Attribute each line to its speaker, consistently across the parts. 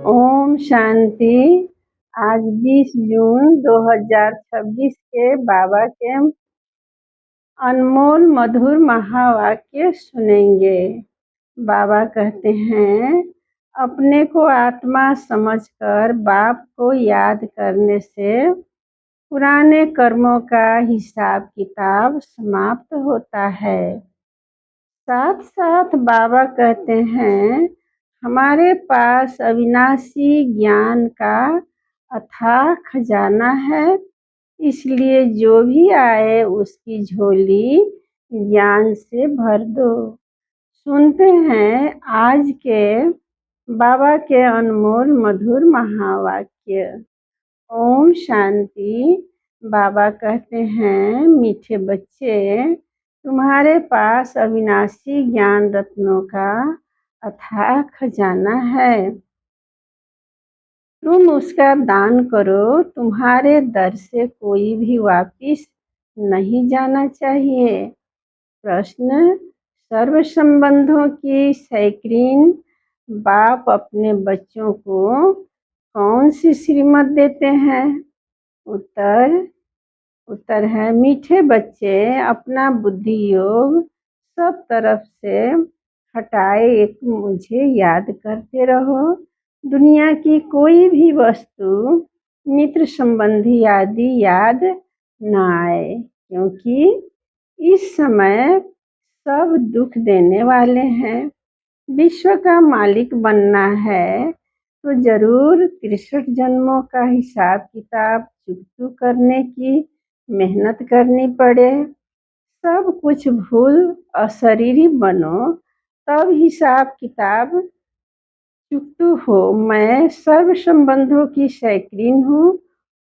Speaker 1: ओम शांति। आज 20 जून 2026 के बाबा के अनमोल मधुर महावाक्य सुनेंगे। बाबा कहते हैं, अपने को आत्मा समझकर बाप को याद करने से पुराने कर्मों का हिसाब किताब समाप्त होता है। साथ साथ बाबा कहते हैं, हमारे पास अविनाशी ज्ञान का अथाह खजाना है, इसलिए जो भी आए उसकी झोली ज्ञान से भर दो। सुनते हैं आज के बाबा के अनमोल मधुर महावाक्य। ओम शांति। बाबा कहते हैं, मीठे बच्चे, तुम्हारे पास अविनाशी ज्ञान रत्नों का अथाह खजाना है, तुम उसका दान करो। तुम्हारे दर से कोई भी वापिस नहीं जाना चाहिए। प्रश्न, सर्व संबंधों की सैकड़ीन बाप अपने बच्चों को कौन सी श्रीमत देते हैं? उत्तर है, मीठे बच्चे, अपना बुद्धि योग सब तरफ से हटाए एक मुझे याद करते रहो। दुनिया की कोई भी वस्तु, मित्र संबंधी आदि याद न आए, क्योंकि इस समय सब दुख देने वाले हैं। विश्व का मालिक बनना है तो जरूर 63 जन्मों का हिसाब किताब चुकतू करने की मेहनत करनी पड़े। सब कुछ भूल अशरीरी बनो, तब हिसाब किताब चुकतू हो। मैं सर्व संबंधों की सैकड़ीन हूँ।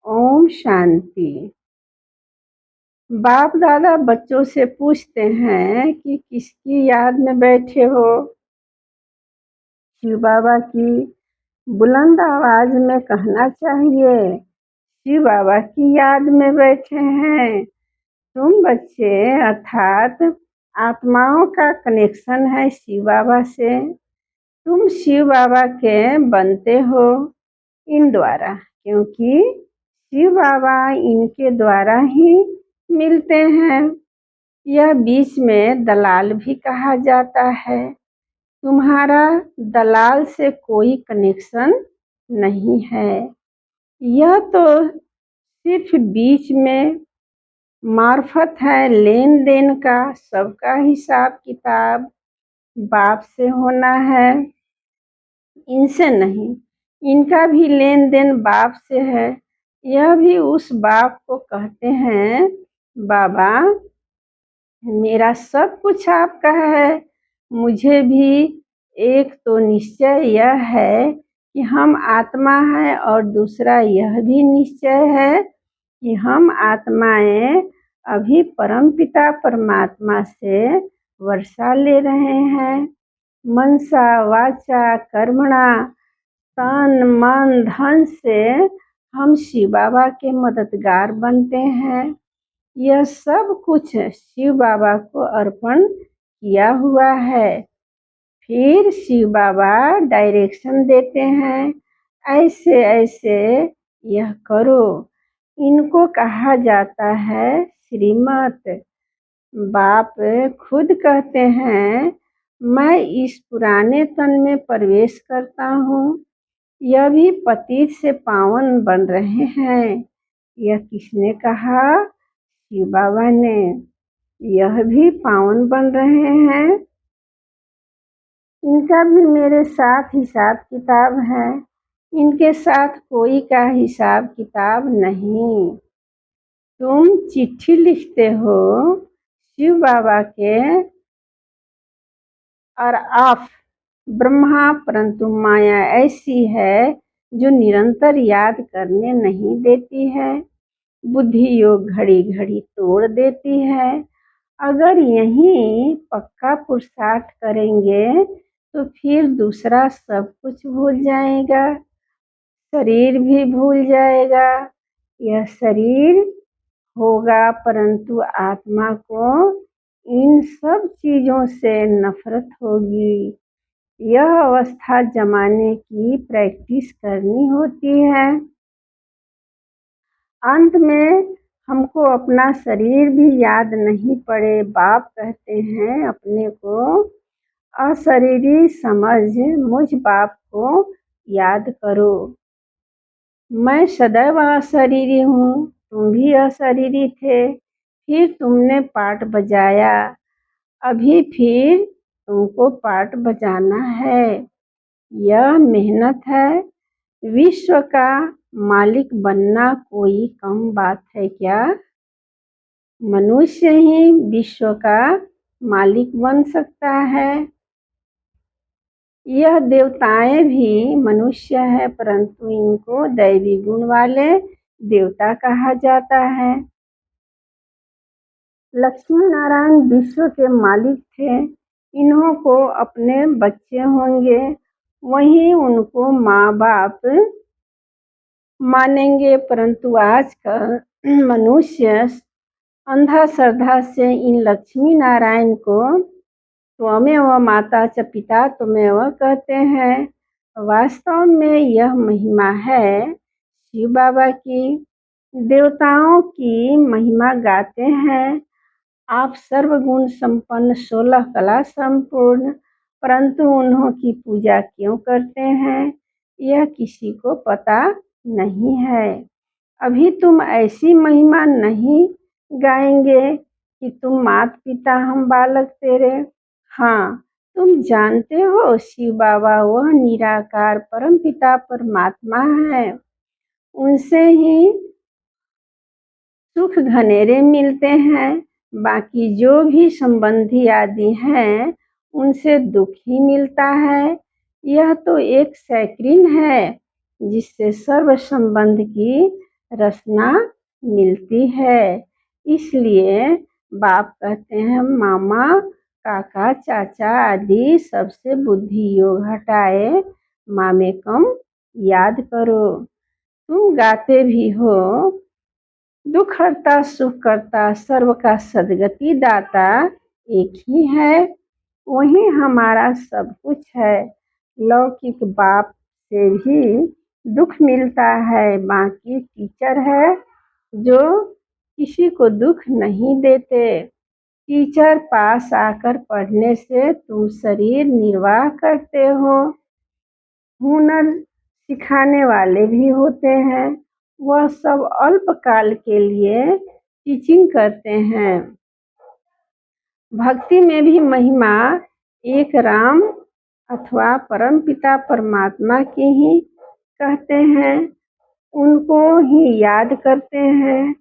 Speaker 1: ओम शांति। बाप दादा बच्चों से पूछते हैं कि किसकी याद में बैठे हो? शिव बाबा की। बुलंद आवाज में कहना चाहिए, शिव बाबा की याद में बैठे हैं। तुम बच्चे अर्थात आत्माओं का कनेक्शन है शिव बाबा से। तुम शिव बाबा के बनते हो इन द्वारा, क्योंकि शिव बाबा इनके द्वारा ही मिलते हैं। यह बीच में दलाल भी कहा जाता है। तुम्हारा दलाल से कोई कनेक्शन नहीं है। यह तो सिर्फ बीच में मार्फत है लेन देन का। सबका हिसाब किताब बाप से होना है, इनसे नहीं। इनका भी लेन देन बाप से है। यह भी उस बाप को कहते हैं, बाबा मेरा सब कुछ आपका है। मुझे भी एक तो निश्चय यह है कि हम आत्मा है, और दूसरा यह भी निश्चय है कि हम आत्माएं अभी परमपिता परमात्मा से वर्षा ले रहे हैं। मनसा वाचा कर्मणा, तन मन धन से हम शिव बाबा के मददगार बनते हैं। यह सब कुछ शिव बाबा को अर्पण किया हुआ है। फिर शिव बाबा डायरेक्शन देते हैं, ऐसे ऐसे यह करो। इनको कहा जाता है श्रीमत। बाप खुद कहते हैं, मैं इस पुराने तन में प्रवेश करता हूँ। यह भी पतित से पावन बन रहे हैं। यह किसने कहा? शिव बाबा ने। यह भी पावन बन रहे हैं। इनका भी मेरे साथ हिसाब किताब है। इनके साथ कोई का हिसाब किताब नहीं। तुम चिट्ठी लिखते हो शिव बाबा के और आप ब्रह्मा, परंतु माया ऐसी है जो निरंतर याद करने नहीं देती है। बुद्धि योग घड़ी घड़ी तोड़ देती है। अगर यहीं पक्का पुरुषार्थ करेंगे तो फिर दूसरा सब कुछ भूल जाएगा। शरीर भी भूल जाएगा। यह शरीर होगा, परंतु आत्मा को इन सब चीजों से नफरत होगी। यह अवस्था जमाने की प्रैक्टिस करनी होती है। अंत में हमको अपना शरीर भी याद नहीं पड़े। बाप कहते हैं अपने को अशरीरी समझ मुझ बाप को याद करो। मैं सदैव अशरीरी हूँ, तुम भी अशरीरी थे, फिर तुमने पाठ बजाया, अभी फिर तुमको पाठ बजाना है। यह मेहनत है। विश्व का मालिक बनना कोई कम बात है क्या? मनुष्य ही विश्व का मालिक बन सकता है। यह देवताएं भी मनुष्य है, परंतु इनको दैवी गुण वाले देवता कहा जाता है। लक्ष्मी नारायण विश्व के मालिक थे। इन्हों को अपने बच्चे होंगे, वही उनको माँ बाप मानेंगे, परंतु आज का मनुष्य अंधा श्रद्धा से इन लक्ष्मी नारायण को त्वमेव माता च पिता त्वमेव कहते हैं। वास्तव में यह महिमा है शिव बाबा की। देवताओं की महिमा गाते हैं। आप सर्वगुण संपन्न 16 कला संपूर्ण, परंतु उन्हों की पूजा क्यों करते हैं यह किसी को पता नहीं है। अभी तुम ऐसी महिमा नहीं गाएंगे कि तुम माता पिता हम बालक तेरे। हाँ, तुम जानते हो शिव बाबा वह निराकार परम पिता परमात्मा है। उनसे ही सुख घनेरे मिलते हैं। बाकी जो भी संबंधी आदि हैं उनसे दुख ही मिलता है। यह तो एक सैक्रिन है जिससे सर्व संबंध की रचना मिलती है। इसलिए बाप कहते हैं मामा काका चाचा आदि सबसे बुद्धि योग हटाए मामे कम याद करो। तुम गाते भी हो दुख हरता सुख करता सर्व का सदगति दाता एक ही है। वही हमारा सब कुछ है। लौकिक बाप से भी दुख मिलता है। बाकी टीचर है जो किसी को दुख नहीं देते। टीचर पास आकर पढ़ने से तुम शरीर निर्वाह करते हो। हुनर सिखाने वाले भी होते हैं, वह सब अल्पकाल के लिए टीचिंग करते हैं। भक्ति में भी महिमा एक राम अथवा परमपिता परमात्मा की ही कहते हैं, उनको ही याद करते हैं।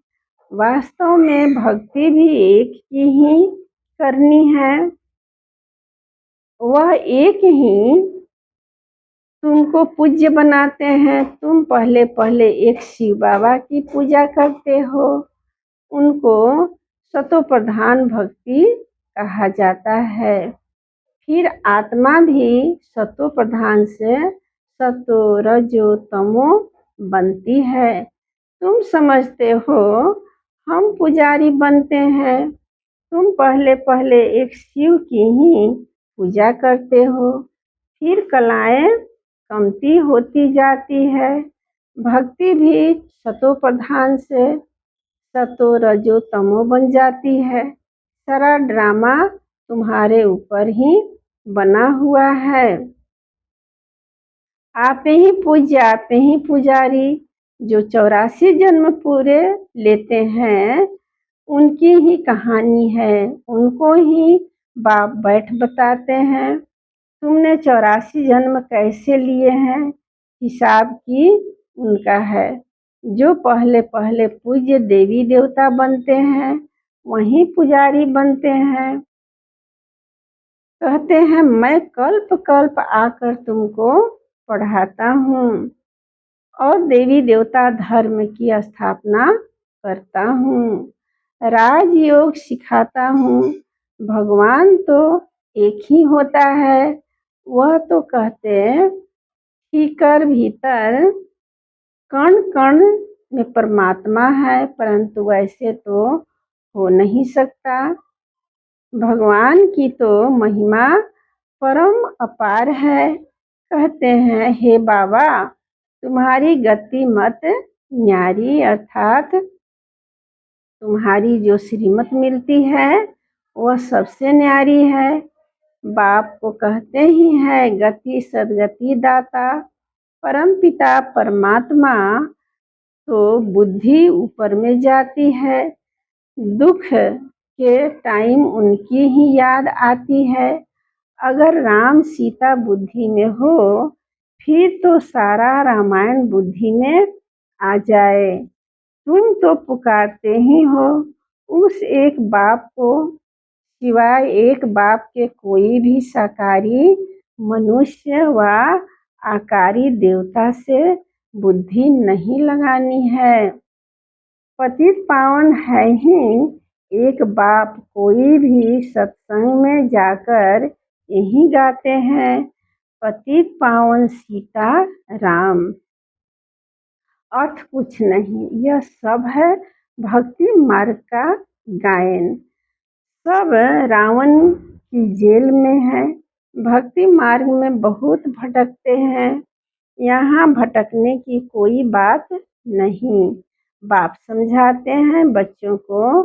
Speaker 1: वास्तव में भक्ति भी एक की ही करनी है। वह एक ही तुमको पूज्य बनाते हैं। तुम पहले पहले एक शिव बाबा की पूजा करते हो, उनको सतो प्रधान भक्ति कहा जाता है। फिर आत्मा भी सतो प्रधान से सतो रजो तमो बनती है। तुम समझते हो हम पुजारी बनते हैं। तुम पहले पहले एक शिव की ही पूजा करते हो, फिर कलाएं कमती होती जाती है। भक्ति भी सतो प्रधान से सतो रजो तमो बन जाती है। सारा ड्रामा तुम्हारे ऊपर ही बना हुआ है। आप ही पूज्य आप ही पुजारी। जो 84 जन्म पूरे लेते हैं उनकी ही कहानी है, उनको ही बाप बैठ बताते हैं। तुमने 84 जन्म कैसे लिए हैं हिसाब की उनका है। जो पहले पहले पूज्य देवी देवता बनते हैं वही पुजारी बनते हैं। कहते हैं मैं कल्प कल्प आकर तुमको पढ़ाता हूँ और देवी देवता धर्म की स्थापना करता हूँ, राजयोग सिखाता हूँ। भगवान तो एक ही होता है। वह तो कहते भीतर भीतर कण कण में परमात्मा है, परंतु वैसे तो हो नहीं सकता। भगवान की तो महिमा परम अपार है। कहते हैं, हे बाबा, तुम्हारी गति मत न्यारी, अर्थात तुम्हारी जो श्रीमत मिलती है वह सबसे न्यारी है। बाप को कहते ही है गति सदगति दाता, परम पिता परमात्मा तो बुद्धि ऊपर में जाती है। दुख के टाइम उनकी ही याद आती है। अगर राम सीता बुद्धि में हो फिर तो सारा रामायण बुद्धि में आ जाए। तुम तो पुकारते ही हो उस एक बाप को, सिवाय एक बाप के कोई भी साकारी मनुष्य व आकारी देवता से बुद्धि नहीं लगानी है। पतित पावन है ही एक बाप। कोई भी सत्संग में जाकर यही गाते हैं, पतित पावन सीता राम। अर्थ कुछ नहीं, यह सब है भक्ति मार्ग का गायन। सब रावण की जेल में है। भक्ति मार्ग में बहुत भटकते हैं। यहाँ भटकने की कोई बात नहीं। बाप समझाते हैं बच्चों को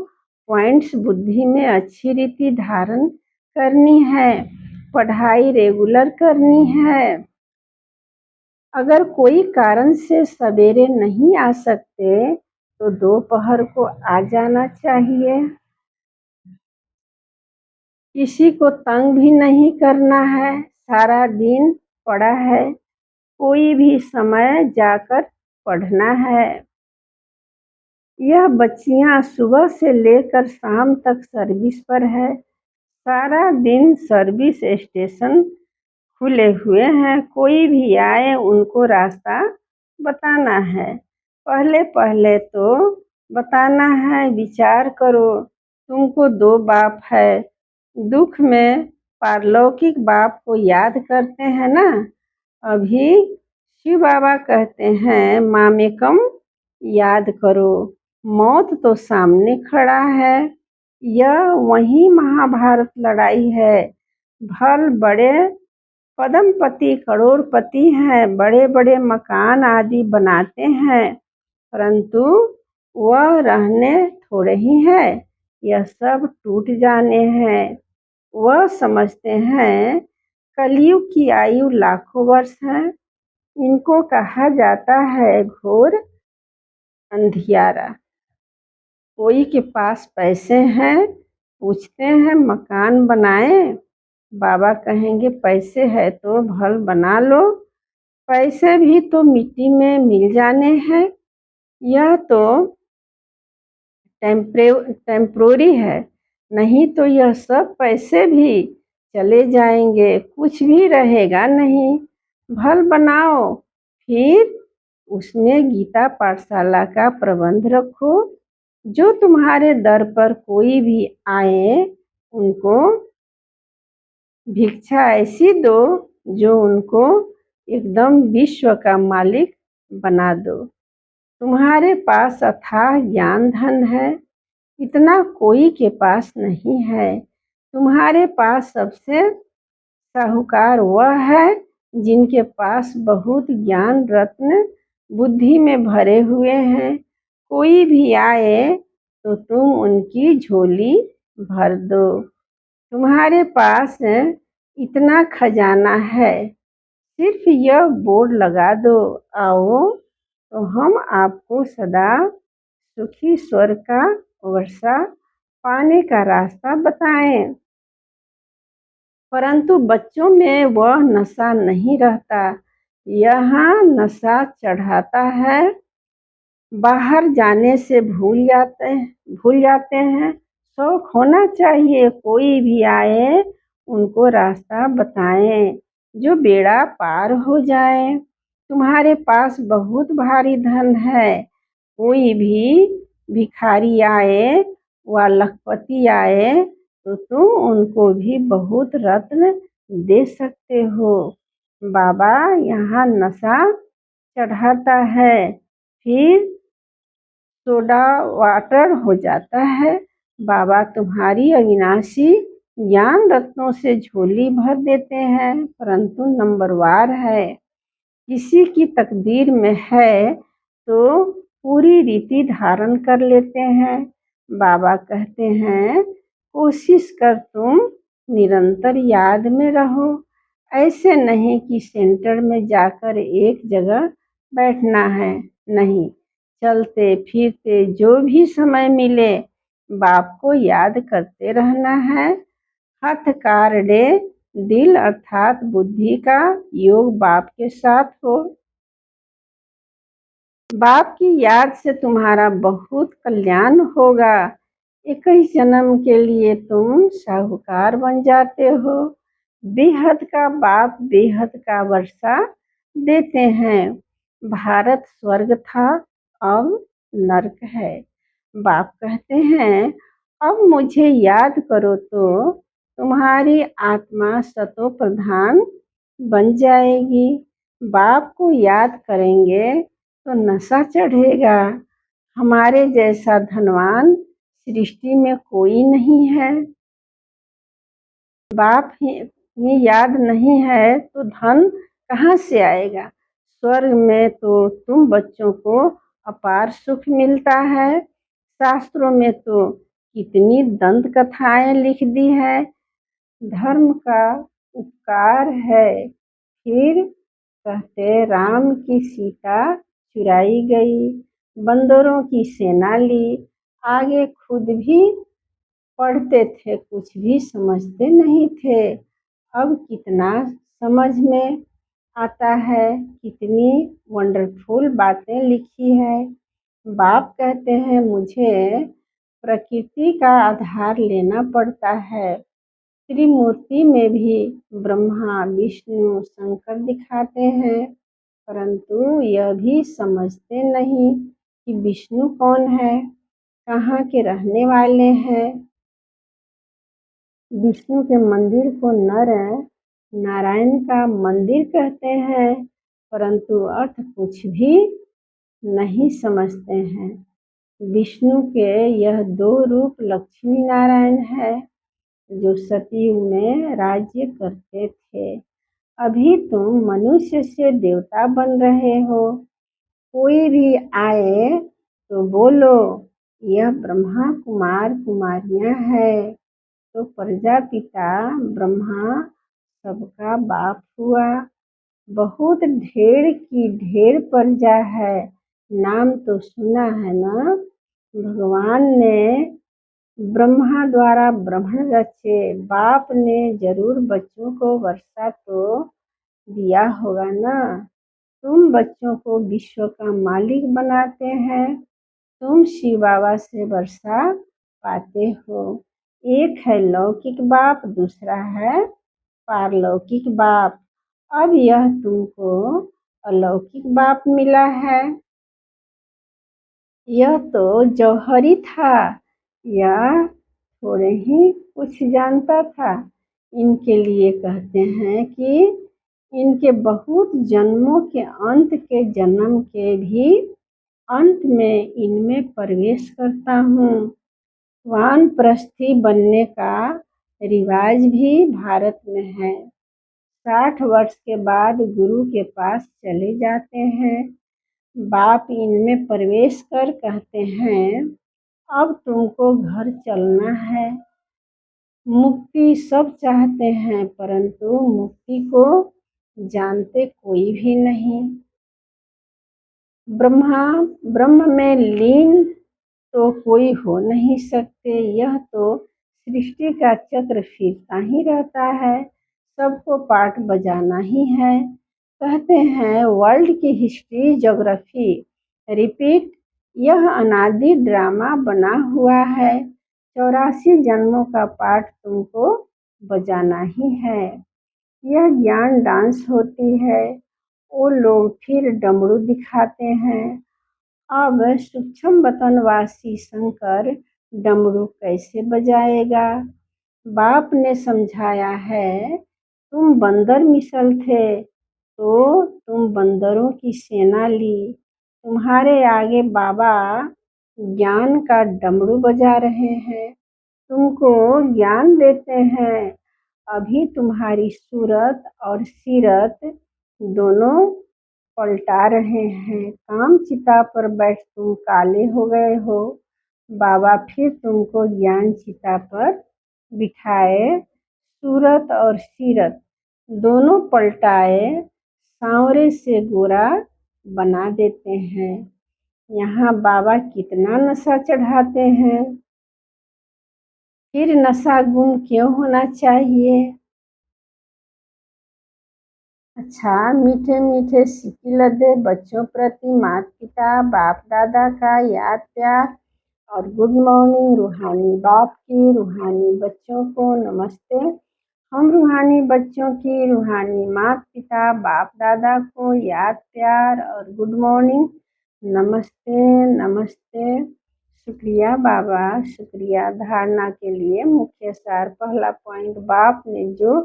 Speaker 1: पॉइंट्स बुद्धि में अच्छी रीति धारण करनी है, पढ़ाई रेगुलर करनी है। अगर कोई कारण से सवेरे नहीं आ सकते तो दोपहर को आ जाना चाहिए। किसी को तंग भी नहीं करना है। सारा दिन पड़ा है, कोई भी समय जाकर पढ़ना है। यह बच्चियां सुबह से लेकर शाम तक सर्विस पर है। सारा दिन सर्विस स्टेशन खुले हुए हैं। कोई भी आए उनको रास्ता बताना है। पहले पहले तो बताना है। विचार करो, तुमको दो बाप है। दुख में पारलौकिक बाप को याद करते हैं ना। अभी शिव बाबा कहते हैं मामेकम याद करो। मौत तो सामने खड़ा है। यह वही महाभारत लड़ाई है। भल बड़े पद्मपति करोड़पति हैं, बड़े बड़े मकान आदि बनाते हैं, परंतु वह रहने थोड़े ही है। यह सब टूट जाने हैं। वह समझते हैं कलयुग की आयु लाखों वर्ष है। इनको कहा जाता है घोर अंधियारा। कोई के पास पैसे हैं, पूछते हैं मकान बनाएं। बाबा कहेंगे पैसे है तो भल बना लो। पैसे भी तो मिट्टी में मिल जाने हैं। यह तो टेम्परोरी है, नहीं तो यह सब पैसे भी चले जाएंगे, कुछ भी रहेगा नहीं। भल बनाओ। फिर उसमें गीता पाठशाला का प्रबंध रखो। जो तुम्हारे दर पर कोई भी आए उनको भिक्षा ऐसी दो जो उनको एकदम विश्व का मालिक बना दो। तुम्हारे पास अथाह ज्ञान धन है, इतना कोई के पास नहीं है। तुम्हारे पास सबसे साहूकार वह है जिनके पास बहुत ज्ञान रत्न बुद्धि में भरे हुए हैं। कोई भी आए तो तुम उनकी झोली भर दो। तुम्हारे पास इतना खजाना है, सिर्फ यह बोर्ड लगा दो, आओ तो हम आपको सदा सुखी स्वर्ग का वर्षा पाने का रास्ता बताएं। परंतु बच्चों में वह नशा नहीं रहता। यहाँ नशा चढ़ाता है, बाहर जाने से भूल जाते हैं। शौक होना चाहिए, कोई भी आए उनको रास्ता बताएं जो बेड़ा पार हो जाए। तुम्हारे पास बहुत भारी धन है। कोई भी भिखारी आए व लखपति आए तो तुम उनको भी बहुत रत्न दे सकते हो। बाबा यहाँ नशा चढ़ाता है, फिर सोडा वाटर हो जाता है। बाबा तुम्हारी अविनाशी ज्ञान रत्नों से झोली भर देते हैं, परंतु नंबरवार है। किसी की तकदीर में है तो पूरी रीति धारण कर लेते हैं। बाबा कहते हैं, कोशिश कर तुम निरंतर याद में रहो। ऐसे नहीं कि सेंटर में जाकर एक जगह बैठना है। नहीं, चलते फिरते जो भी समय मिले बाप को याद करते रहना है। हथकारडे दिल अर्थात बुद्धि का योग बाप के साथ हो। बाप की याद से तुम्हारा बहुत कल्याण होगा। 21 जन्म के लिए तुम साहूकार बन जाते हो। बेहद का बाप बेहद का वर्षा देते हैं। भारत स्वर्ग था, अब नरक है। बाप कहते हैं, अब मुझे याद करो तो तुम्हारी आत्मा सतो प्रधान बन जाएगी। बाप को याद करेंगे तो नशा चढ़ेगा। हमारे जैसा धनवान सृष्टि में कोई नहीं है। बाप ही याद नहीं है तो धन कहाँ से आएगा। स्वर्ग में तो तुम बच्चों को अपार सुख मिलता है। शास्त्रों में तो कितनी दंत कथाएं लिख दी है। धर्म का उपकार है। फिर कहते, राम की सीता चुराई गई, बंदरों की सेना ली। आगे खुद भी पढ़ते थे, कुछ भी समझते नहीं थे। अब कितना समझ में आता है, कितनी वंडरफुल बातें लिखी है। बाप कहते हैं, मुझे प्रकृति का आधार लेना पड़ता है। त्रिमूर्ति में भी ब्रह्मा विष्णु शंकर दिखाते हैं, परंतु यह भी समझते नहीं कि विष्णु कौन है, कहाँ के रहने वाले हैं। विष्णु के मंदिर को नर नारायण का मंदिर कहते हैं, परंतु अर्थ कुछ भी नहीं समझते हैं। विष्णु के यह दो रूप लक्ष्मी नारायण है, जो सतयुग में राज्य करते थे। अभी तुम मनुष्य से देवता बन रहे हो। कोई भी आए तो बोलो, यह ब्रह्मा कुमार कुमारियां है, तो प्रजापिता ब्रह्मा सबका बाप हुआ। बहुत ढेर की ढेर प्रजा है, नाम तो सुना है ना। भगवान ने ब्रह्मा द्वारा ब्रह्मण रचे। बाप ने जरूर बच्चों को वर्षा तो दिया होगा ना। तुम बच्चों को विश्व का मालिक बनाते हैं। तुम शिव बाबा से वर्षा पाते हो। एक है लौकिक बाप, दूसरा है पारलौकिक बाप। अब यह तुमको अलौकिक बाप मिला है। यह तो जौहरी था, यह थोड़े ही कुछ जानता था। इनके लिए कहते हैं कि इनके बहुत जन्मों के अंत के जन्म के भी अंत में इनमें प्रवेश करता हूँ। वानप्रस्थी बनने का रिवाज भी भारत में है। 60 वर्ष के बाद गुरु के पास चले जाते हैं। बाप इनमें प्रवेश कर कहते हैं, अब तुमको घर चलना है। मुक्ति सब चाहते हैं, परंतु मुक्ति को जानते कोई भी नहीं। ब्रह्म में लीन तो कोई हो नहीं सकते। यह तो सृष्टि का चक्र फिरता ही रहता है, सबको पाठ बजाना ही है। कहते हैं, वर्ल्ड की हिस्ट्री ज्योग्राफी रिपीट, यह अनादि ड्रामा बना हुआ है। 84 जन्मों का पाठ तुमको बजाना ही है। यह ज्ञान डांस होती है, वो लोग फिर डमरू दिखाते हैं। अब सूक्ष्म वतनवासी शंकर डमरू कैसे बजाएगा। बाप ने समझाया है, तुम बंदर मिसल थे तो तुम बंदरों की सेना ली। तुम्हारे आगे बाबा ज्ञान का डमरू बजा रहे हैं। तुमको ज्ञान देते हैं। अभी तुम्हारी सूरत और सीरत दोनों पलटा रहे हैं। काम चिता पर बैठ तुम काले हो गए हो। बाबा फिर तुमको ज्ञान चिता पर बिठाए, सूरत और सीरत दोनों पलटाए, सांवरे से गोरा बना देते हैं। यहाँ बाबा कितना नशा चढ़ाते हैं। फिर नशा गुम क्यों होना चाहिए? अच्छा, मीठे मीठे सिक्के लदे बच्चों प्रति माता पिता बाप दादा का याद प्यार और गुड मॉर्निंग रूहानी बाप की रूहानी बच्चों को नमस्ते। हम रूहानी बच्चों की रूहानी माता पिता बाप दादा को याद प्यार और गुड मॉर्निंग, नमस्ते नमस्ते। शुक्रिया बाबा, शुक्रिया। धारणा के लिए मुख्य सार। पहला पॉइंट, बाप ने जो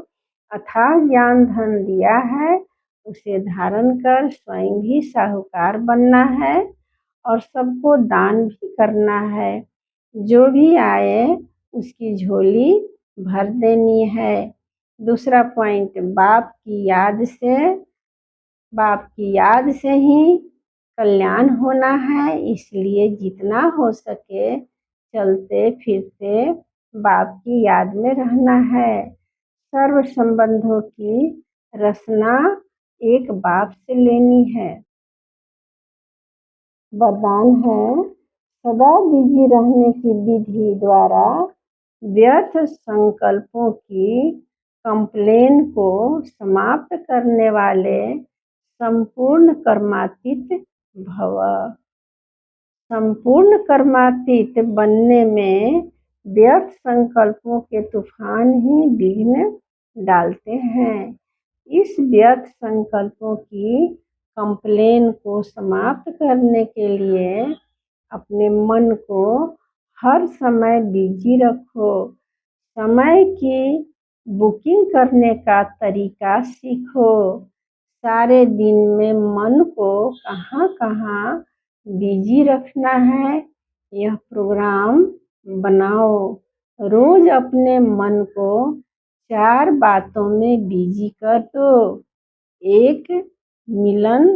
Speaker 1: अथाह ज्ञान धन दिया है उसे धारण कर स्वयं भी साहूकार बनना है और सबको दान भी करना है। जो भी आए उसकी झोली भर देनी है। दूसरा पॉइंट, बाप की याद से ही कल्याण होना है, इसलिए जितना हो सके चलते फिरते बाप की याद में रहना है। सर्व संबंधों की रचना एक बाप से लेनी है। वरदान है, सदा बिजी रहने की विधि द्वारा व्यर्थ संकल्पों की कंप्लेन को समाप्त करने वाले संपूर्ण कर्मातीत भव। संपूर्ण कर्मातीत बनने में व्यर्थ संकल्पों के तूफान ही विघ्न डालते हैं। इस व्यर्थ संकल्पों की कंप्लेन को समाप्त करने के लिए अपने मन को हर समय बिजी रखो। समय की बुकिंग करने का तरीका सीखो। सारे दिन में मन को कहाँ कहाँ बिजी रखना है, यह प्रोग्राम बनाओ। रोज अपने मन को 4 बातों में बिजी कर दो। 1, मिलन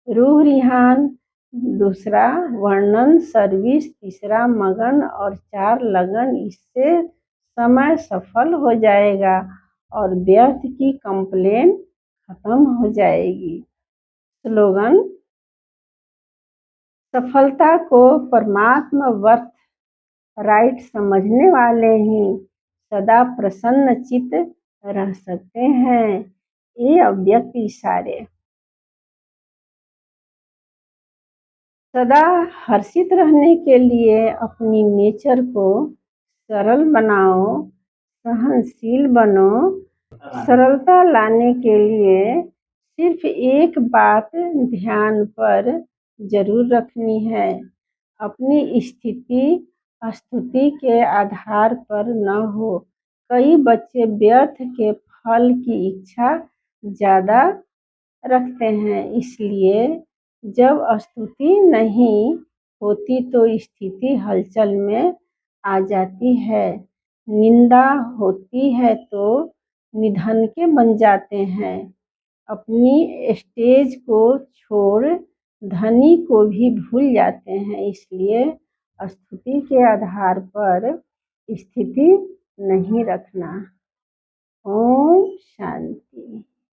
Speaker 1: रूह रिहान, दूसरा वर्णन सर्विस, तीसरा मगन और 4 लगन। इससे समय सफल हो जाएगा और व्यर्थ की कंप्लेन खत्म हो जाएगी। स्लोगन, सफलता को परमात्मा वर्थ राइट समझने वाले ही सदा प्रसन्न चित्त रह सकते हैं। ये अव्यक्त इशारे। सदा हर्षित रहने के लिए अपनी नेचर को सरल बनाओ, सहनशील बनो। सरलता लाने के लिए सिर्फ एक बात ध्यान पर जरूर रखनी है, अपनी स्थिति स्तुति के आधार पर न हो। कई बच्चे व्यर्थ के फल की इच्छा ज़्यादा रखते हैं, इसलिए जब स्तुति नहीं होती तो स्थिति हलचल में आ जाती है। निंदा होती है तो निधन के बन जाते हैं। अपनी स्टेज को छोड़ धनी को भी भूल जाते हैं, इसलिए स्तुति के आधार पर स्थिति नहीं रखना। ओम शांति।